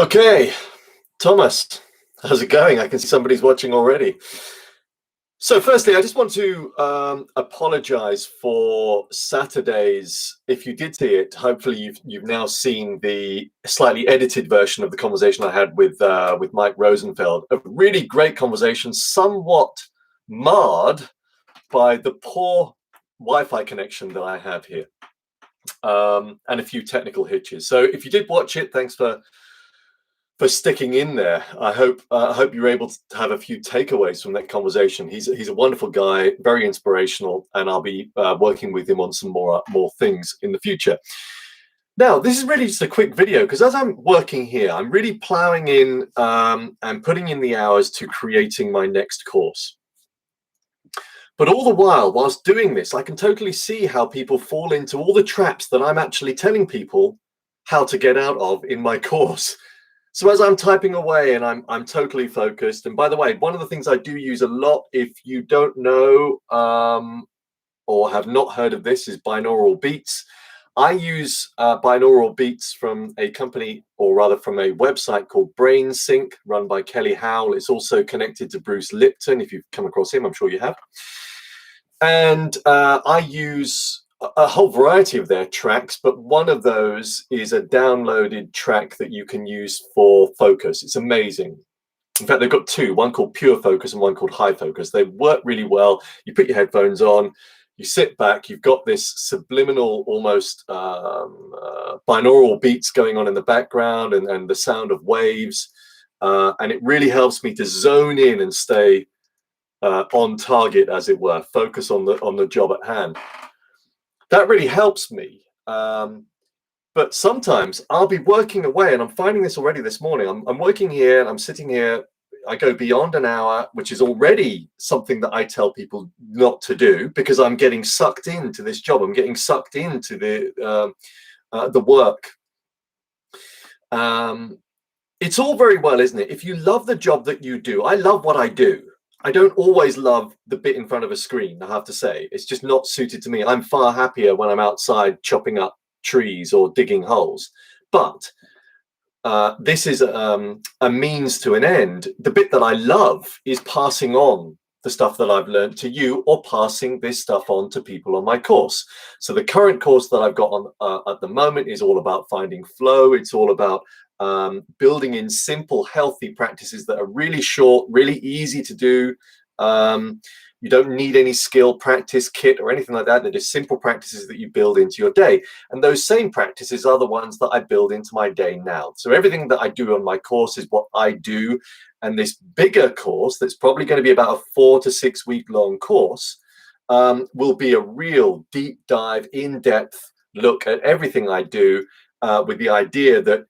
Okay, Thomas, how's it going? I can see somebody's watching already. So firstly, I just want to apologize for Saturday's. If you did see it, hopefully you've now seen the slightly edited version of the conversation I had with Mike Rosenfeld. A really great conversation, somewhat marred by the poor Wi-Fi connection that I have here, and a few technical hitches. So if you did watch it, thanks for sticking in there. I hope you're able to have a few takeaways from that conversation. He's a wonderful guy, very inspirational, and I'll be working with him on some more things in the future. Now, this is really just a quick video because as I'm working here, I'm really plowing in and putting in the hours to creating my next course. But all the while, whilst doing this, I can totally see how people fall into all the traps that I'm actually telling people how to get out of in my course. So as I'm typing away and I'm totally focused, and by the way, one of the things I do use a lot, if you don't know or have not heard of this, is binaural beats. I use binaural beats from a company, or rather from a website called BrainSync, run by Kelly Howell. It's also connected to Bruce Lipton. If you've come across him, I'm sure you have. And I use a whole variety of their tracks, but one of those is a downloaded track that you can use for focus. It's amazing. In fact, they've got two, one called Pure Focus and one called High Focus. They work really well. You put your headphones on, you sit back, you've got this subliminal, almost binaural beats going on in the background and the sound of waves. And it really helps me to zone in and stay on target, as it were, focus on the job at hand. That really helps me. But sometimes I'll be working away, and I'm finding this already this morning. I'm working here and I'm sitting here. I go beyond an hour, which is already something that I tell people not to do because I'm getting sucked into this job. I'm getting sucked into the work. It's all very well, isn't it? If you love the job that you do, I love what I do. I don't always love the bit in front of a screen, I have to say. It's just not suited to me. I'm far happier when I'm outside chopping up trees or digging holes. But this is a means to an end. The bit that I love is passing on the stuff that I've learned to you, or passing this stuff on to people on my course. So the current course that I've got on at the moment is all about finding flow. It's all about building in simple, healthy practices that are really short, really easy to do. You don't need any skill practice kit or anything like that. They're just simple practices that you build into your day. And those same practices are the ones that I build into my day now. So everything that I do on my course is what I do. And this bigger course, that's probably going to be about a 4 to 6 week long course, will be a real deep dive, in-depth look at everything I do, with the idea that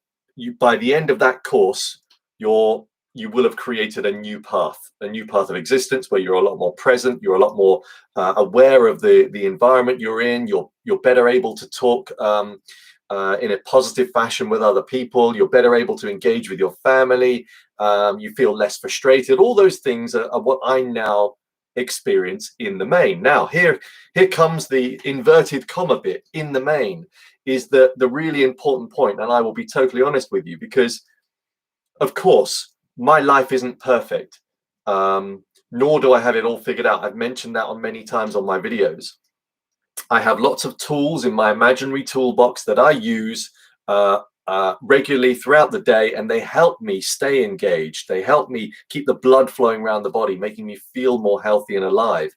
by the end of that course, you will have created a new path of existence where you're a lot more present, you're a lot more aware of the environment you're in, you're better able to talk in a positive fashion with other people, you're better able to engage with your family, you feel less frustrated. All those things are what I now experience in the main. Now, here comes the inverted comma bit. In the main is the really important point, and I will be totally honest with you, because of course my life isn't perfect, nor do I have it all figured out. I've mentioned that on many times on my videos. I have lots of tools in my imaginary toolbox that I use regularly throughout the day, and they help me stay engaged. They help me keep the blood flowing around the body, making me feel more healthy and alive,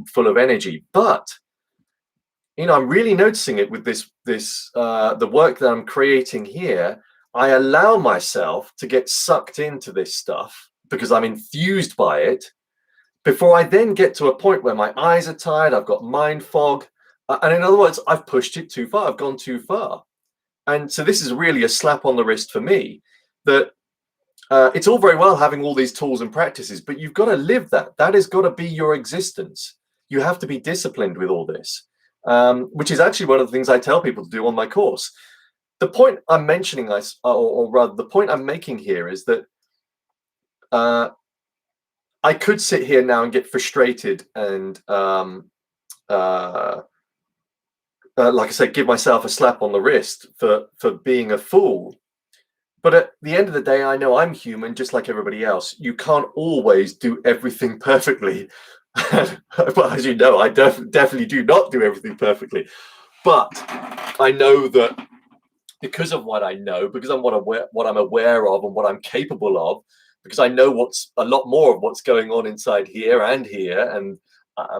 full of energy. But I'm really noticing it with the work that I'm creating here. I allow myself to get sucked into this stuff because I'm infused by it, before I then get to a point where my eyes are tired, I've got mind fog, and in other words, I've pushed it too far, I've gone too far. And so this is really a slap on the wrist for me, that it's all very well having all these tools and practices, but you've got to live that. That has got to be your existence. You have to be disciplined with all this, which is actually one of the things I tell people to do on my course. The point I'm mentioning, or rather the point I'm making here, is that I could sit here now and get frustrated and like I said, give myself a slap on the wrist for being a fool. But at the end of the day, I know I'm human just like everybody else. You can't always do everything perfectly. Well, as you know, I definitely do not do everything perfectly. But I know that because of what I know, because I'm what I'm aware of and what I'm capable of, because I know what's a lot more of what's going on inside here, and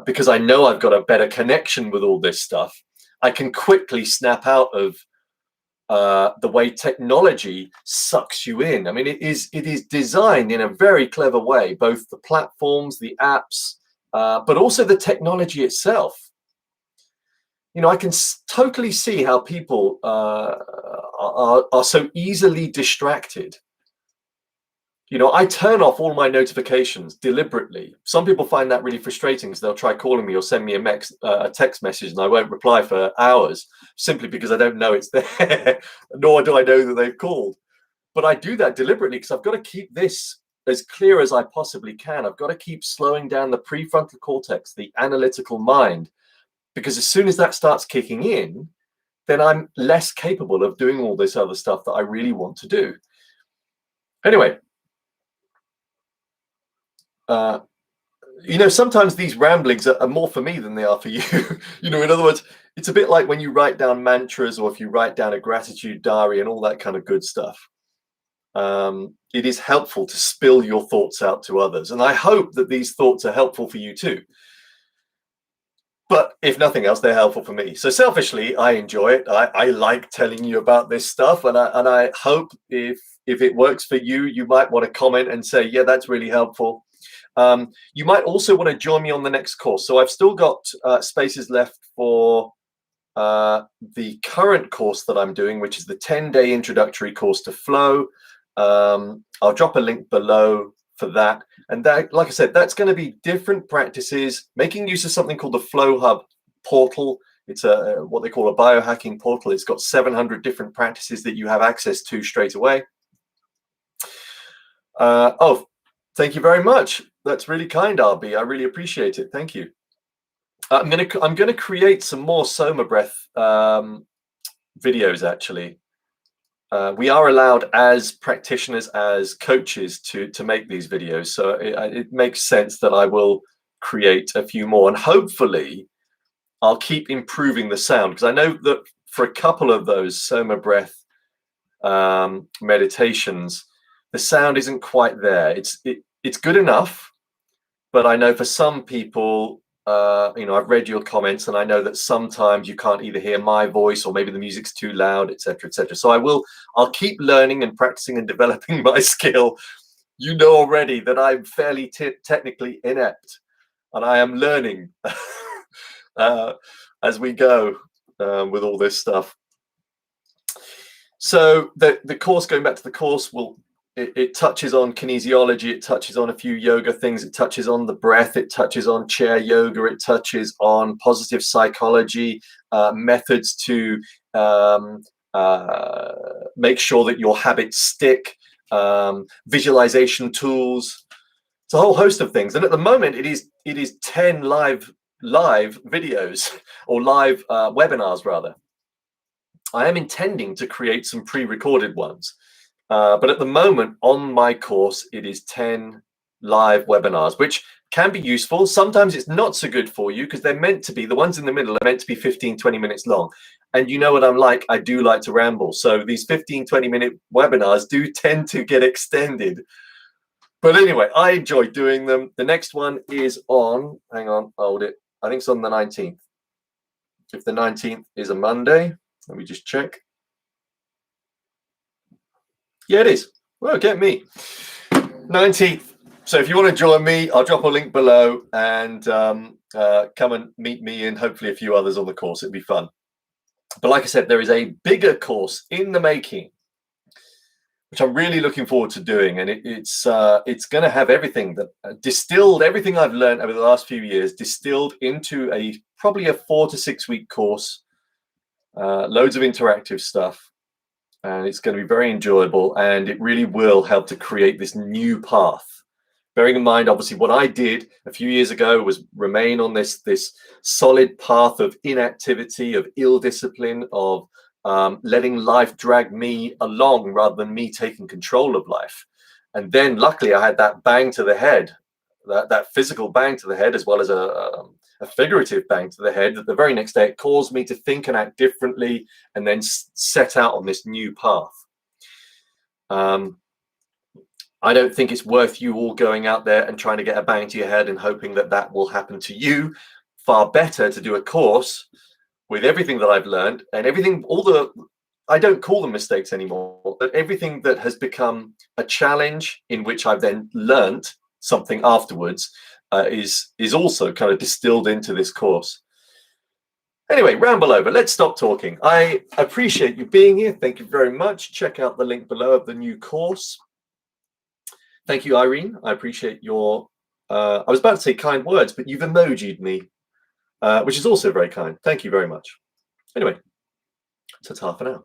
because I know I've got a better connection with all this stuff, I can quickly snap out of the way technology sucks you in. I mean, it is designed in a very clever way, both the platforms, the apps, but also the technology itself. You know, I can totally see how people are so easily distracted. You know, I turn off all my notifications deliberately. Some people find that really frustrating because they'll try calling me or send me a text message and I won't reply for hours simply because I don't know it's there, nor do I know that they've called. But I do that deliberately because I've got to keep this as clear as I possibly can. I've got to keep slowing down the prefrontal cortex, the analytical mind, because as soon as that starts kicking in, then I'm less capable of doing all this other stuff that I really want to do. Anyway, you know, sometimes these ramblings are more for me than they are for you. You know, in other words, it's a bit like when you write down mantras or if you write down a gratitude diary and all that kind of good stuff. It is helpful to spill your thoughts out to others. And I hope that these thoughts are helpful for you too. But if nothing else, they're helpful for me. So selfishly, I enjoy it. I like telling you about this stuff. And I hope if it works for you, you might want to comment and say, yeah, that's really helpful. You might also want to join me on the next course. So I've still got spaces left for the current course that I'm doing, which is the 10-day introductory course to flow. I'll drop a link below for that. And that, like I said, that's going to be different practices, making use of something called the Flow Hub portal. It's what they call a biohacking portal. It's got 700 different practices that you have access to straight away. Oh, thank you very much. That's really kind, RB. I really appreciate it. Thank you. I'm gonna create some more Soma breath videos. Actually, we are allowed as practitioners, as coaches, to make these videos. So it makes sense that I will create a few more, and hopefully, I'll keep improving the sound, because I know that for a couple of those Soma breath meditations, the sound isn't quite there. It's good enough, but I know for some people, you know, I've read your comments and I know that sometimes you can't either hear my voice or maybe the music's too loud, etc., etc. So I'll keep learning and practicing and developing my skill. You know already that I'm fairly technically inept, and I am learning as we go with all this stuff. So the course, going back to the course, it touches on kinesiology, it touches on a few yoga things, it touches on the breath, it touches on chair yoga, it touches on positive psychology, methods to make sure that your habits stick, visualization tools. It's a whole host of things. And at the moment, it is 10 live videos, or live webinars rather. I am intending to create some pre-recorded ones. But at the moment on my course, it is 10 live webinars, which can be useful. Sometimes it's not so good for you because they're meant to be, the ones in the middle are meant to be 15, 20 minutes long. And you know what I'm like, I do like to ramble. So these 15, 20-minute webinars do tend to get extended. But anyway, I enjoy doing them. The next one is on, hang on, hold it. I think it's on the 19th. If the 19th is a Monday, let me just check. Yeah, it is. Well, get me. 19th. So if you want to join me, I'll drop a link below, and come and meet me and hopefully a few others on the course. It'd be fun. But like I said, there is a bigger course in the making, which I'm really looking forward to doing. And it's going to have everything that distilled, everything I've learned over the last few years, distilled into probably a 4 to 6 week course. Loads of interactive stuff. And it's going to be very enjoyable, and it really will help to create this new path. Bearing in mind, obviously, what I did a few years ago was remain on this solid path of inactivity, of ill discipline, of letting life drag me along rather than me taking control of life. And then luckily I had that bang to the head, that physical bang to the head, as well as a figurative bang to the head, that the very next day it caused me to think and act differently and then set out on this new path. I don't think it's worth you all going out there and trying to get a bang to your head and hoping that that will happen to you. Far better to do a course with everything that I've learned and everything, I don't call them mistakes anymore, but everything that has become a challenge in which I've then learned something afterwards is also kind of distilled into this course. Anyway, ramble over. Let's stop talking. I appreciate you being here. Thank you very much. Check out the link below of the new course. Thank you, Irene. I appreciate your, I was about to say kind words, but you've emojied me, which is also very kind. Thank you very much. Anyway, ta-ta for now.